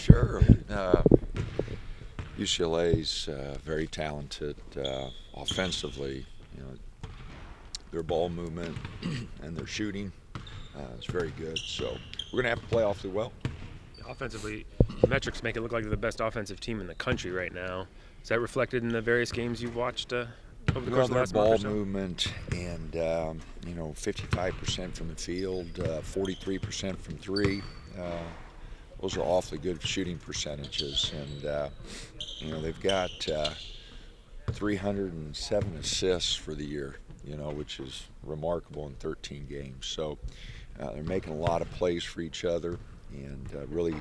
Sure. UCLA's very talented offensively. You know, their ball movement and their shooting is very good. So we're going to have to play awfully well. Offensively, the metrics make it look like they're the best offensive team in the country right now. Is that reflected in the various games you've watched over the course of the Their last month or ball so? movement and 55% from the field, 43% from three. Those are awfully good shooting percentages, and they've got 307 assists for the year. Which is remarkable in 13 games. So they're making a lot of plays for each other and really,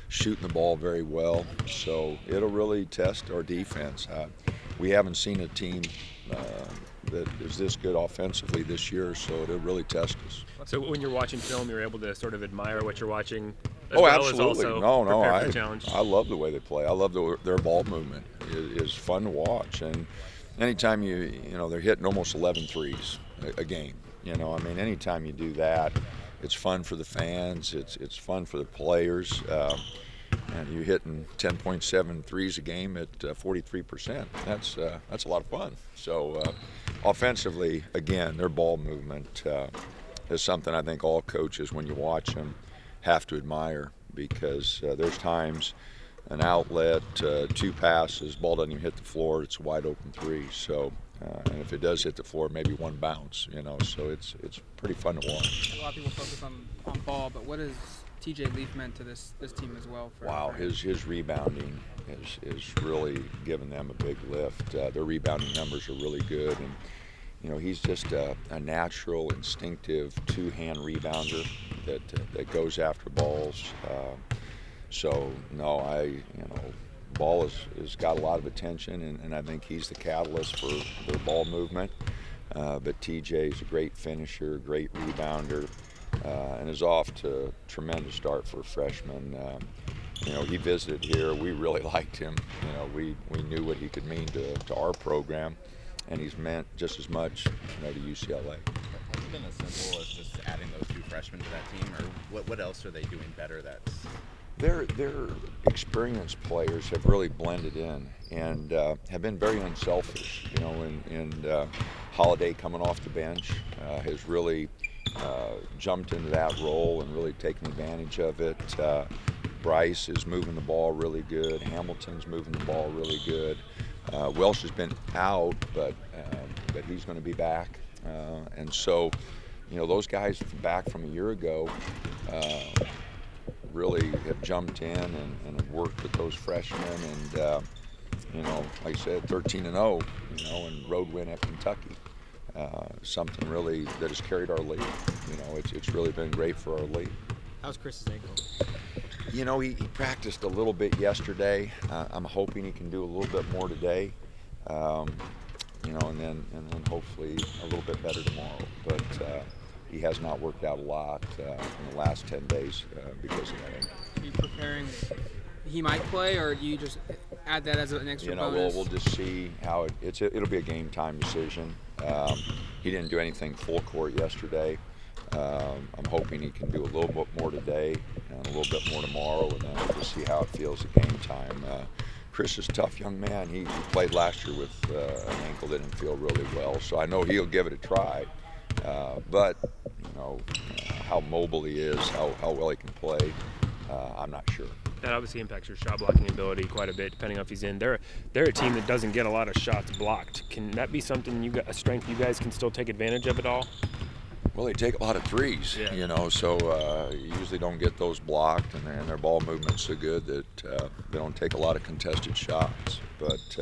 shooting the ball very well. So it'll really test our defense. We haven't seen a team that is this good offensively this year, so it'll really test us. So when you're watching film, you're able to sort of admire what you're watching as Oh, well absolutely. as also No, prepare for the challenge. I love the way they play. I love their ball movement. It is fun to watch. And anytime they're hitting almost 11 threes a game. Anytime you do that, it's fun for the fans. It's fun for the players. And you're hitting 10.7 threes a game at 43%. That's a lot of fun. So offensively, again, their ball movement is something I think all coaches, when you watch them, have to admire, because there's times an outlet, two passes, ball doesn't even hit the floor, it's a wide open three. So, and if it does hit the floor, maybe one bounce. So it's pretty fun to watch. A lot of people focus on ball, but what has TJ Leaf meant to this team as well? Wow, his rebounding is really giving them a big lift. Their rebounding numbers are really good, and he's just a natural, instinctive two-hand rebounder that goes after balls. Ball has got a lot of attention, and I think he's the catalyst for their ball movement. But TJ is a great finisher, great rebounder, and is off to a tremendous start for a freshman. He visited here. We really liked him. We knew what he could mean to our program, and he's meant just as much to UCLA. Has it been as simple as just adding those two freshmen to that team, or what else are they doing better that's... Their experienced players have really blended in and have been very unselfish. Holiday coming off the bench has really jumped into that role and really taken advantage of it. Bryce is moving the ball really good. Hamilton's moving the ball really good. Welsh has been out, but he's going to be back. And so, those guys back from a year ago really have jumped in and have worked with those freshmen. And, like I said, 13-0, and road win at Kentucky. Something really that has carried our league. It's really been great for our league. How's Chris's ankle? He practiced a little bit yesterday. I'm hoping he can do a little bit more today. And then hopefully a little bit better tomorrow. But he has not worked out a lot in the last 10 days because of that ankle. Are you preparing? He might play, or do you just add that as an extra bonus? We'll just see how it'll be a game time decision. He didn't do anything full court yesterday. I'm hoping he can do a little bit more today and a little bit more tomorrow, and then we'll just see how it feels at game time. Chris is a tough young man. He played last year with an ankle that didn't feel really well, so I know he'll give it a try. But how mobile he is, how well he can play, I'm not sure. That obviously impacts your shot blocking ability quite a bit, depending on if he's in. They're a team that doesn't get a lot of shots blocked. Can that be something a strength you guys can still take advantage of at all? Well, they take a lot of threes, so you usually don't get those blocked, and their ball movement's so good that they don't take a lot of contested shots. But,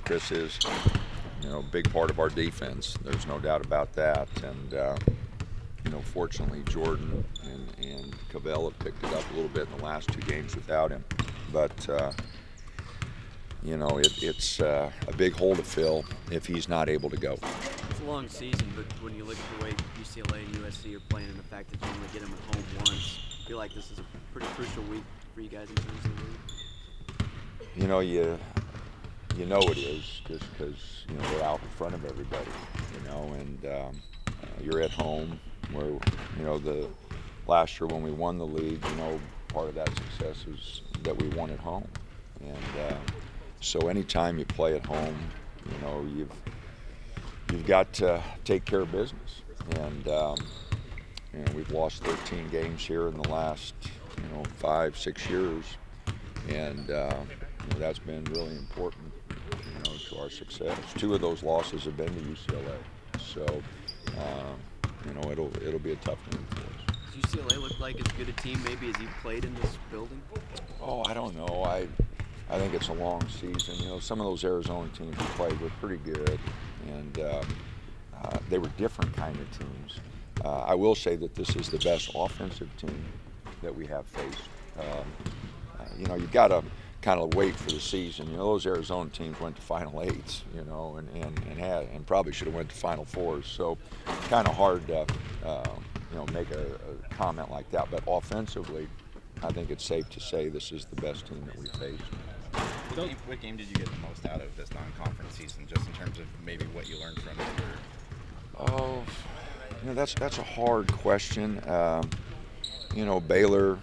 Chris is, a big part of our defense. There's no doubt about that. And, fortunately, Jordan and Cavell have picked it up a little bit in the last two games without him. But, it's a big hole to fill if he's not able to go. It's a long season, but when you look at the way UCLA and USC are playing and the fact that you only get them at home once, I feel like this is a pretty crucial week for you guys in terms of the league. It is just because, they're out in front of everybody, and you're at home where, last year when we won the league, part of that success is that we won at home. And so anytime you play at home, you've got to take care of business. And we've lost 13 games here in the last 5-6 years, and that's been really important to our success. 2 of those losses have been to UCLA, so it'll be a tough game for us. Does UCLA look like as good a team maybe as you've played in this building? Oh, I don't know. I think it's a long season. Some of those Arizona teams we played were pretty good, and they were different kind of teams. I will say that this is the best offensive team that we have faced. You've got to kind of wait for the season. Those Arizona teams went to Final Eights, and probably should have went to Final Fours. So, kind of hard to, make a comment like that. But offensively, I think it's safe to say this is the best team that we faced. What game did you get the most out of this non-conference season, just in terms of maybe what you learned from it? Oh, that's a hard question. Baylor,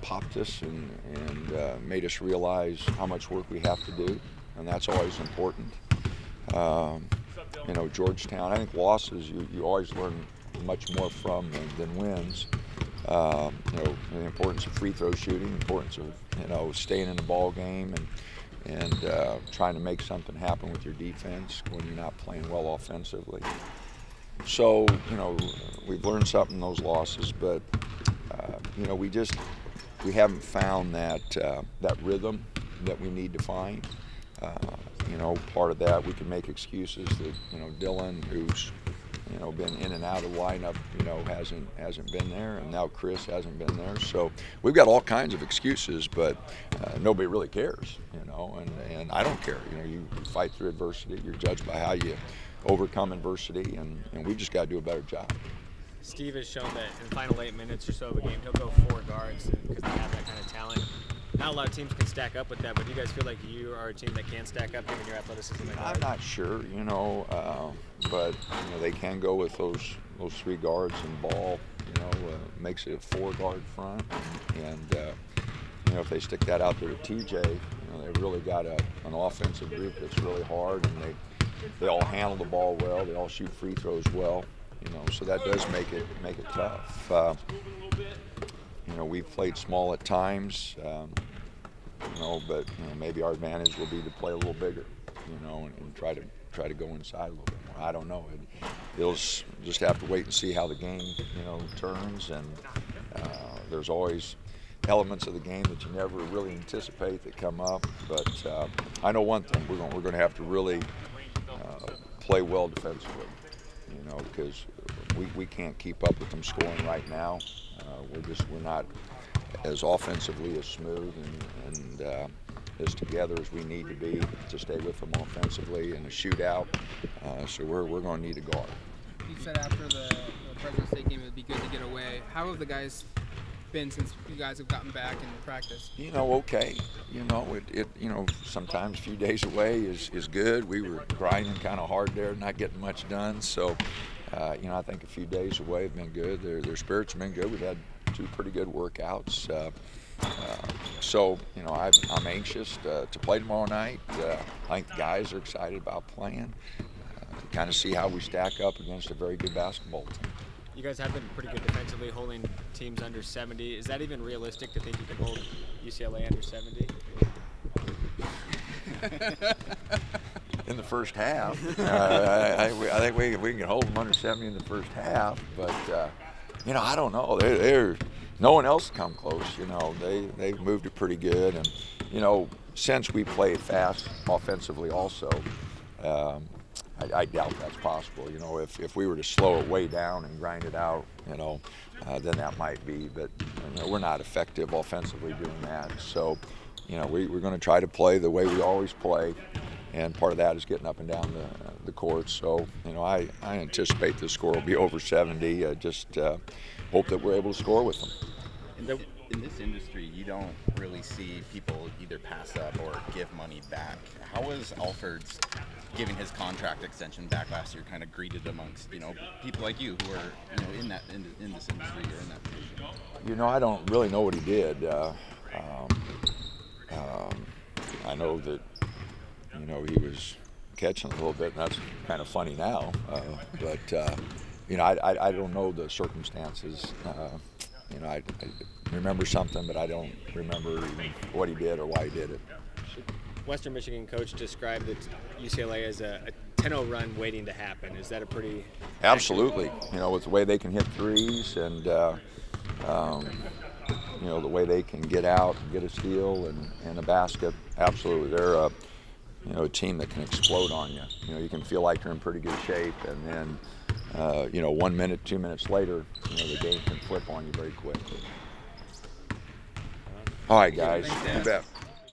popped us and made us realize how much work we have to do, and that's always important. Georgetown, I think losses you always learn much more from than wins. The importance of free throw shooting, the importance of staying in the ball game and trying to make something happen with your defense when you're not playing well offensively. So, we've learned something in those losses, but we haven't found that rhythm that we need to find. Part of that we can make excuses that Dylan, who's been in and out of the lineup, hasn't been there, and now Chris hasn't been there. So we've got all kinds of excuses, but nobody really cares, and I don't care. You fight through adversity. You're judged by how you overcome adversity, and we've just got to do a better job. Steve has shown that in the final 8 minutes or so of a game, he'll go 4 guards because they have that kind of talent. Not a lot of teams can stack up with that, but do you guys feel like you are a team that can stack up given your athleticism? I'm not sure, but they can go with those 3 guards and ball. Makes it a 4-guard front, and if they stick that out there to TJ, they've really got an offensive group that's really hard, and they all handle the ball well. They all shoot free throws well. So that does make it tough. We've played small at times, but maybe our advantage will be to play a little bigger, and try to go inside a little bit more. I don't know. It'll just have to wait and see how the game, turns, and there's always elements of the game that you never really anticipate that come up. But I know one thing: we're going to have to really play well defensively. Because we can't keep up with them scoring right now. We're not as offensively as smooth and as together as we need to be to stay with them offensively in a shootout. So we're going to need a guard. You said after the President's Day game it would be good to get away. How have the guys been since you guys have gotten back in practice? Okay. Sometimes a few days away is good. We were grinding kind of hard there, not getting much done. So, I think a few days away have been good. Their spirits have been good. We've had 2 pretty good workouts. So, I'm anxious to play tomorrow night. I think the guys are excited about playing. Kind of see how we stack up against a very good basketball team. You guys have been pretty good defensively, holding teams under 70. Is that even realistic to think you can hold UCLA under 70? In the first half, I think we can hold them under 70 in the first half. But I don't know. They're no one else come close. They've moved it pretty good, and since we play fast offensively, also. I doubt that's possible. If we were to slow it way down and grind it out, then that might be. But we're not effective offensively doing that. So, we're going to try to play the way we always play, and part of that is getting up and down the court. So, I anticipate the score will be over 70. Just hope that we're able to score with them. In this industry, you don't really see people either pass up or give money back. How was Alford's giving his contract extension back last year kind of greeted amongst people like you who are in this industry or in that position? I don't really know what he did. I know that he was catching a little bit, and that's kind of funny now. But I don't know the circumstances. I remember something, but I don't remember even what he did or why he did it. Western Michigan coach described that UCLA as a 10-0 run waiting to happen. Is that a pretty Absolutely. With the way they can hit threes and the way they can get out and get a steal and a basket. Absolutely, they're a team that can explode on you. You can feel like you're in pretty good shape, and then 1 minute, 2 minutes later, the game can flip on you very quickly. All right, guys. You bet.